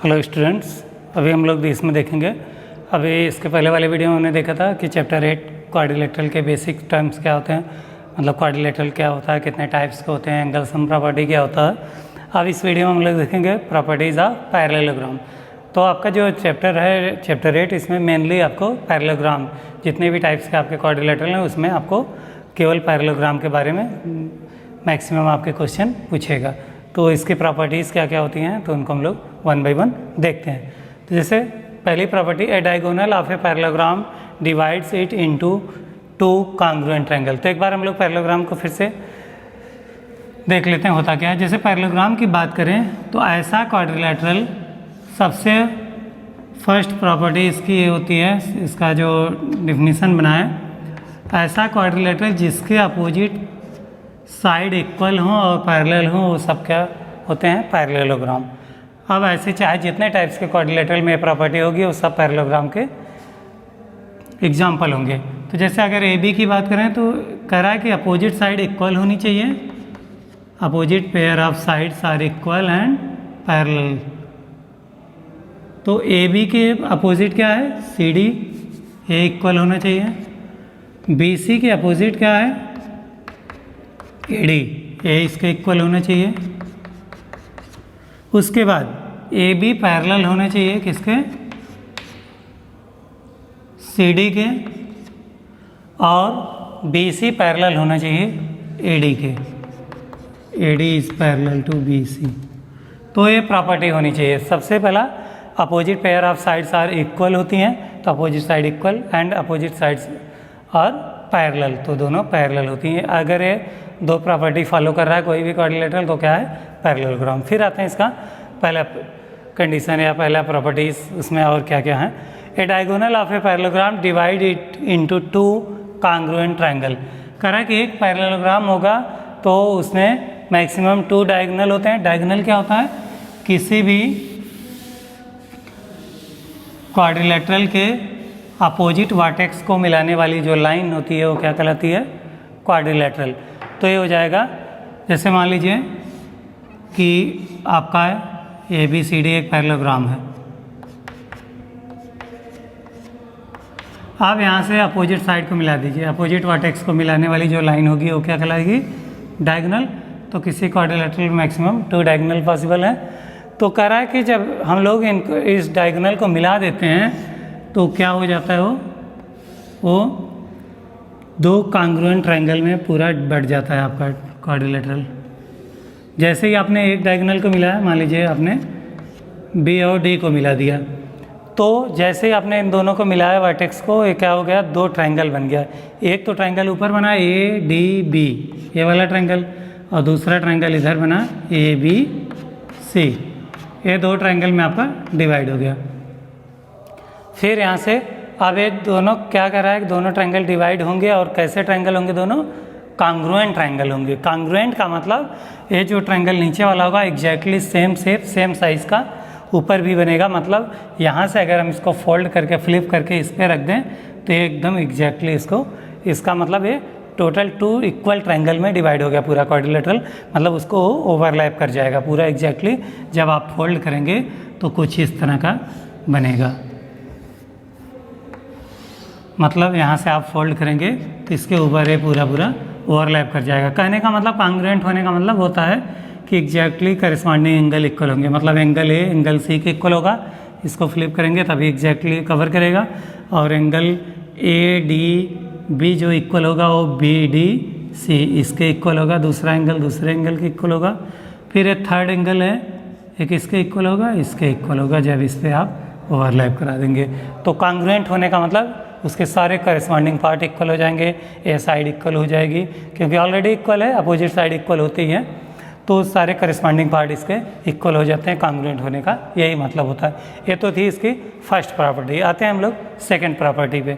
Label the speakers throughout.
Speaker 1: Hello students, अभी हम लोग इसमें देखेंगे। अभी इसके पहले वाले वीडियो में हमने देखा था कि चैप्टर 8 क्वाड्रिलेटरल के बेसिक टर्म्स क्या होते हैं, मतलब क्वाड्रिलेटरल क्या होता है, कितने टाइप्स के होते हैं, एंगल सम प्रॉपर्टी क्या होता है। अब इस वीडियो में हम लोग देखेंगे प्रॉपर्टीज़ ऑफ पैरेललोग्राम। तो आपका जो चैप्टर है चैप्टर 8, इसमें मेनली आपको पैरेललोग्राम जितने भी टाइप्स के आपके क्वाड्रिलेटरल हैं उसमें आपको केवल पैरेललोग्राम के बारे में मैक्सिमम आपके क्वेश्चन पूछेगा। तो इसकी प्रॉपर्टीज़ क्या क्या होती हैं तो उनको हम लोग वन बाय वन देखते हैं। तो जैसे पहली property, A diagonal of a parallelogram divides it into two congruent triangle. तो एक बार हम लोग पैरेललोग्राम को फिर से देख लेते हैं होता क्या है। जैसे पैरेललोग्राम की बात करें तो ऐसा क्वाड्रिलेटरल, सबसे फर्स्ट प्रॉपर्टी इसकी ये होती है, इसका जो डिफिनीसन बना है, ऐसा क्वाड्रिलेटरल जिसके अपोजिट साइड इक्वल हों और पैरेलल हों वो सब क्या होते हैं, पैरेललोग्राम। अब ऐसे चाहे जितने टाइप्स के क्वाड्रिलेटरल में प्रॉपर्टी होगी वो सब पैरेललोग्राम के एग्जाम्पल होंगे। तो जैसे अगर ए बी की बात करें तो कह रहा है कि अपोजिट साइड इक्वल होनी चाहिए, opposite pair of sides are equal and parallel. तो ए बी के अपोजिट क्या है, सी डी, ए इक्वल होना चाहिए। बी सी के अपोजिट क्या है, ए डी, ए इसके इक्वल होना चाहिए। उसके बाद ए बी पैरेलल होने चाहिए किसके, सी डी के, और बी सी पैरेलल होना चाहिए ए डी के, A D is parallel to B C. तो ये प्रॉपर्टी होनी चाहिए। सबसे पहला opposite pair of sides are equal होती हैं, तो opposite side equal and opposite sides are parallel, तो दोनों पैरेलल होती हैं। अगर ये दो प्रॉपर्टी फॉलो कर रहा है कोई भी क्वाड्रिलेटरल तो क्या है, पैरेललोग्राम। फिर आते हैं इसका पहला कंडीशन या पहला प्रॉपर्टीज, उसमें और क्या क्या है। A diagonal of a parallelogram divide it into two congruent triangle. कह रहा है कि एक पैरेललोग्राम होगा तो उसमें मैक्सिमम 2 डायगोनल होते हैं। डायगोनल क्या होता है, किसी भी क्वाड्रिलेटरल के अपोजिट वर्टेक्स को मिलाने वाली जो लाइन होती है वो क्या कहलाती है, क्वाड्रिलेटरल। तो ये हो जाएगा, जैसे मान लीजिए कि आपका ए बी सी डी एक पैरेललोग्राम है। आप यहाँ से अपोजिट साइड को मिला दीजिए, अपोजिट वर्टेक्स को मिलाने वाली जो लाइन होगी वो क्या कहलाएगी, डायगोनल। तो किसी क्वाड्रिलेटरल में मैक्सिमम 2 डायगोनल पॉसिबल है। तो कह रहा है कि जब हम लोग इनको इस डायगोनल को मिला देते हैं तो क्या हो जाता है, वो 2 कॉन्ग्रुएंट ट्रायंगल में पूरा बढ़ जाता है आपका क्वाड्रिलेटरल। जैसे ही आपने एक डायगोनल को मिलाया, मान लीजिए आपने बी और डी को मिला दिया, तो जैसे ही आपने इन दोनों को मिलाया वर्टेक्स को, ये क्या हो गया, 2 ट्रायंगल बन गया। एक तो ट्रायंगल ऊपर बना ए डी बी, ये वाला ट्रायंगल, और दूसरा ट्रायंगल इधर बना ए बी सी। ये 2 ट्रायंगल में आपका डिवाइड हो गया। फिर यहाँ से अब ये दोनों क्या कर रहा है, दोनों ट्रायंगल डिवाइड होंगे, और कैसे ट्रायंगल होंगे, दोनों कॉन्ग्रुएंट ट्रायंगल होंगे। कॉन्ग्रुएंट का मतलब ये जो ट्रायंगल नीचे वाला होगा exactly same shape same size का ऊपर भी बनेगा। मतलब यहाँ से अगर हम इसको फोल्ड करके फ्लिप करके इस पर रख दें तो ये एकदम एग्जैक्टली इसका मतलब ये टोटल 2 इक्वल ट्रायंगल में डिवाइड हो गया पूरा क्वाड्रिलेटरल, मतलब उसको ओवरलैप कर जाएगा पूरा एग्जैक्टली। जब आप फोल्ड करेंगे तो कुछ इस तरह का बनेगा, मतलब यहाँ से आप फोल्ड करेंगे तो इसके ऊपर ये पूरा ओवरलैप कर जाएगा। कहने का मतलब कॉन्ग्रुएंट होने का मतलब होता है कि एग्जैक्टली करस्पॉन्डिंग एंगल इक्वल होंगे, मतलब एंगल ए एंगल सी के इक्वल होगा। इसको फ्लिप करेंगे तभी एग्जैक्टली कवर करेगा, और एंगल ए डी बी जो इक्वल होगा वो बी डी सी इसके इक्वल होगा, दूसरा एंगल दूसरे एंगल के इक्वल होगा। फिर एक थर्ड एंगल है, एक इसके इक्वल होगा, इसके इक्वल होगा, जब इस पर आप ओवरलैप करा देंगे। तो कॉन्ग्रुएंट होने का मतलब उसके सारे करस्पॉन्डिंग पार्ट इक्वल हो जाएंगे, ए साइड इक्वल हो जाएगी क्योंकि ऑलरेडी इक्वल है, अपोजिट साइड इक्वल होती है, तो सारे करस्पॉन्डिंग पार्ट इसके इक्वल हो जाते हैं। कॉन्ग्रुएंट होने का यही मतलब होता है। ये तो थी इसकी फर्स्ट प्रॉपर्टी। आते हैं हम लोग सेकेंड प्रॉपर्टी पे।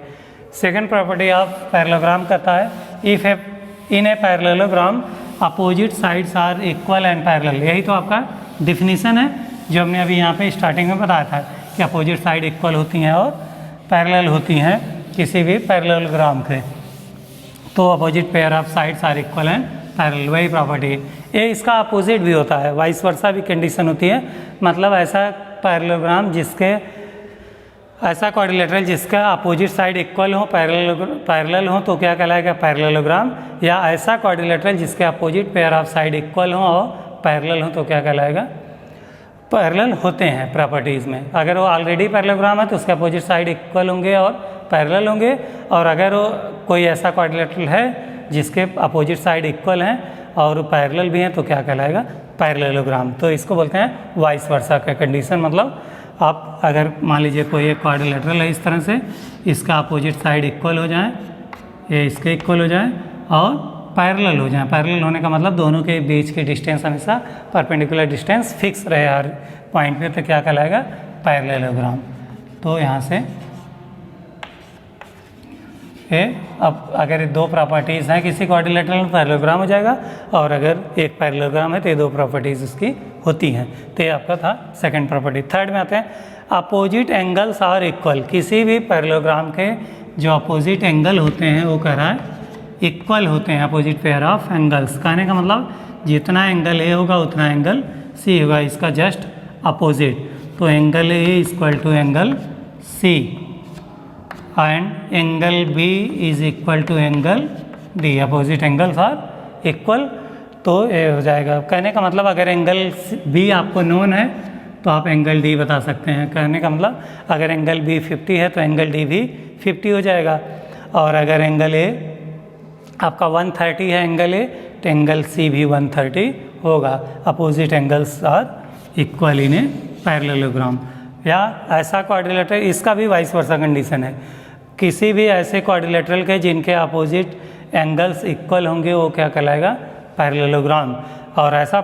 Speaker 1: सेकेंड प्रॉपर्टी ऑफ पैरेललोग्राम कहता है, if in a parallelogram opposite sides are equal and parallel. यही तो आपका डिफिनीसन है जो हमने अभी यहाँ पे स्टार्टिंग में बताया था कि अपोजिट साइड इक्वल होती हैं और पैरेलल होती हैं किसी भी पैरेललोग्राम के। तो opposite pair of sides are equal and parallel, वही प्रॉपर्टी है। ये इसका अपोजिट भी होता है, वाइस वर्सा भी कंडीशन होती है। मतलब ऐसा पैरेललोग्राम जिसके ऐसा क्वाड्रिलेटरल जिसका अपोजिट साइड इक्वल हो, पैरेलल हो तो क्या कहलाएगा पैरेललोग्राम, या ऐसा क्वाड्रिलेटरल जिसके opposite pair of side equal हो और पैरेलल हो तो क्या कहलाएगा पैरेलल होते हैं प्रॉपर्टीज़ में। अगर वो ऑलरेडी पैरेललोग्राम है तो उसके अपोजिट साइड इक्वल होंगे और पैरेलल होंगे, और अगर वो कोई ऐसा क्वाड्रिलेटरल है जिसके अपोजिट साइड इक्वल हैं और पैरेलल भी हैं तो क्या कहलाएगा पैरेललोग्राम। तो इसको बोलते हैं वाइस वर्सा का कंडीशन। मतलब आप अगर मान लीजिए कोई एक क्वाड्रिलेटरल है इस तरह से, इसका अपोजिट साइड इक्वल हो जाए, ये इसके इक्वल हो जाए और पैरेलल हो जाए। पैरेलल होने का मतलब दोनों के बीच की डिस्टेंस हमेशा परपेंडिकुलर डिस्टेंस फिक्स रहे हर पॉइंट पे, तो क्या कहलाएगा पैरेललोग्राम। तो यहाँ से अब अगर ये दो प्रॉपर्टीज़ हैं किसी क्वाड्रिलेटरल में पैरेललोग्राम हो जाएगा, और अगर एक पैरेललोग्राम है तो ये दो प्रॉपर्टीज़ उसकी होती हैं। तो ये आपका था सेकंड प्रॉपर्टी। थर्ड में आते हैं अपोजिट एंगल्स आर इक्वल। किसी भी पैरेललोग्राम के जो अपोजिट एंगल होते हैं वो कह रहा है इक्वल होते हैं, अपोजिट पेयर ऑफ एंगल्स। कहने का मतलब जितना एंगल ए होगा उतना एंगल सी होगा, इसका जस्ट अपोजिट। तो angle A equal to angle C and angle B is equal to angle D. Opposite angles are equal, तो ये हो जाएगा। कहने का मतलब अगर एंगल बी आपको नोन है तो आप एंगल डी बता सकते हैं। कहने का मतलब अगर एंगल बी 50 है तो एंगल डी भी 50 हो जाएगा, और अगर एंगल ए आपका 130 है एंगल ए तो एंगल सी भी 130 होगा। Opposite angles are equal in a parallelogram. या ऐसा क्वाड्रिलेटरल, इसका भी वाइस वर्सा कंडीशन है। किसी भी ऐसे क्वाड्रिलेटरल के जिनके अपोजिट एंगल्स इक्वल होंगे वो क्या कहलाएगा पैरेललोग्राम। और ऐसा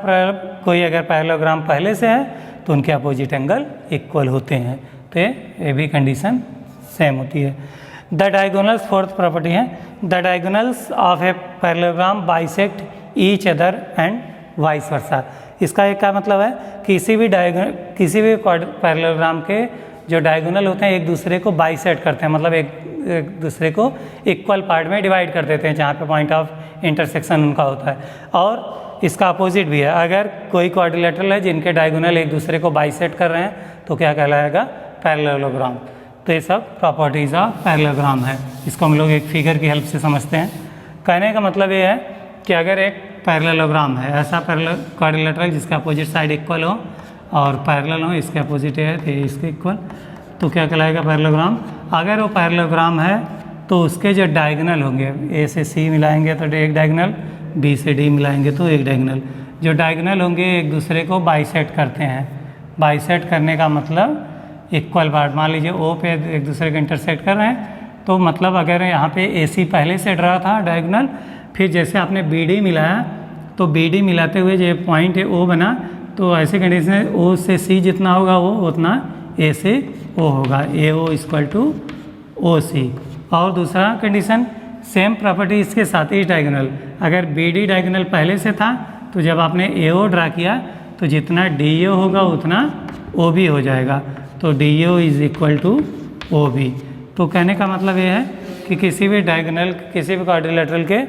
Speaker 1: कोई अगर पैरेललोग्राम पहले से है तो उनके अपोजिट एंगल इक्वल होते हैं। तो ये भी कंडीशन सेम होती है। द डायगोनल्स फोर्थ प्रॉपर्टी है, the diagonals of a parallelogram bisect each other and vice versa. इसका एक क्या मतलब है, किसी भी पैरेललोग्राम के जो डायगोनल होते हैं एक दूसरे को बाइसेक्ट करते हैं, मतलब एक दूसरे को इक्वल पार्ट में डिवाइड कर देते हैं जहाँ पे पॉइंट ऑफ इंटरसेक्शन उनका होता है। और इसका अपोजिट भी है, अगर कोई क्वाड्रिलेटरल है जिनके डायगोनल एक दूसरे को बाइसेक्ट कर रहे हैं तो क्या कहलाएगा पैरेललोग्राम। तो ये सब प्रॉपर्टीज़ ऑफ पैरेललोग्राम है। इसको हम लोग एक फिगर की हेल्प से समझते हैं। कहने का मतलब ये है कि अगर एक पैरेललोग्राम है, ऐसा क्वाड्रिलेटरल जिसका अपोजिट साइड इक्वल हो और पैरेलल हो, इसके अपोजिट है तो इसके इक्वल, तो क्या कहलाएगा पैरेललोग्राम। अगर वो पैरेललोग्राम है तो उसके जो डायगोनल होंगे, ए से सी मिलाएंगे तो एक डायगोनल, बी से डी मिलाएंगे तो एक डायगोनल, जो डायगोनल होंगे एक दूसरे को बाइसेक्ट करते हैं। बाइसेक्ट करने का मतलब इक्वल पार्ट, मान लीजिए ओ पे एक दूसरे को इंटरसेक्ट कर रहे हैं, तो मतलब अगर यहाँ पे ए सी पहले से ड्रा था डायगोनल, फिर जैसे आपने बी डी मिलाया तो बी डी मिलाते हुए जो पॉइंट है ओ बना, तो ऐसे कंडीशन है ओ से सी जितना होगा वो उतना ए से ओ होगा, ए ओ इक्वल टू ओ सी। और दूसरा कंडीशन सेम प्रॉपर्टी इसके साथ ही डायगोनल, अगर बी डी डायगोनल पहले से था तो जब आपने ए ओ ड्रा किया तो जितना डी ए होगा उतना ओ बी हो जाएगा, तो D A O is equal to O B. तो कहने का मतलब ये है कि किसी भी डायगोनल, किसी भी क्वाड्रिलेटरल के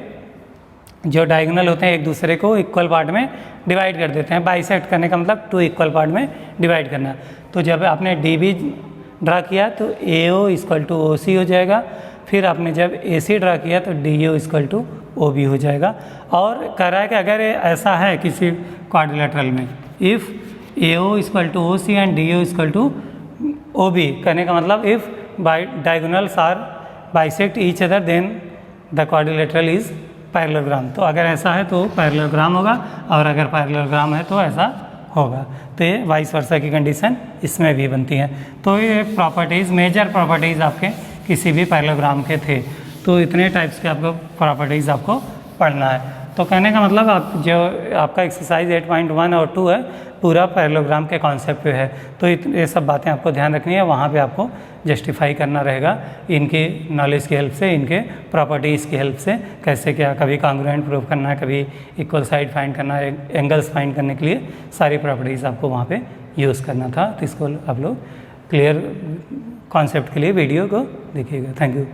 Speaker 1: जो डायगोनल होते हैं एक दूसरे को इक्वल पार्ट में डिवाइड कर देते हैं। बाइसेक्ट करने का मतलब टू इक्वल पार्ट में डिवाइड करना। तो जब आपने डी बी ड्रा किया तो ए ओ इक्वल टू ओ सी हो जाएगा, फिर आपने जब ए सी ड्रा किया तो D A O equal to O B हो जाएगा। और कह रहा है कि अगर ऐसा है किसी क्वाड्रिलेटरल में, if A O equal to O C and D A O equal to O B, कहने का मतलब if diagonals are bisect each other then the quadrilateral is parallelogram. तो अगर ऐसा है तो पैरेललोग्राम होगा, और अगर पैरेललोग्राम है तो ऐसा होगा। तो ये वाइस वर्सा की कंडीशन इसमें भी बनती है। तो ये प्रॉपर्टीज़, मेजर प्रॉपर्टीज़ आपके किसी भी पैरेललोग्राम के थे। तो इतने टाइप्स के आपको प्रॉपर्टीज़ आपको पढ़ना है। तो कहने का मतलब आप जो आपका एक्सरसाइज 8.1 और 2 है पूरा पैरेललोग्राम के कॉन्सेप्ट पे है। तो ये सब बातें आपको ध्यान रखनी है, वहाँ पे आपको जस्टिफाई करना रहेगा इनकी नॉलेज की हेल्प से, इनके प्रॉपर्टीज़ की हेल्प से, कैसे क्या कभी कॉन्ग्रुएंट प्रूव करना है, कभी इक्वल साइड फाइंड करना है, एंगल्स फाइंड करने के लिए सारी प्रॉपर्टीज़ आपको वहाँ पे यूज़ करना था। तो इसको आप लोग क्लियर कॉन्सेप्ट के लिए वीडियो को देखिएगा। Thank you.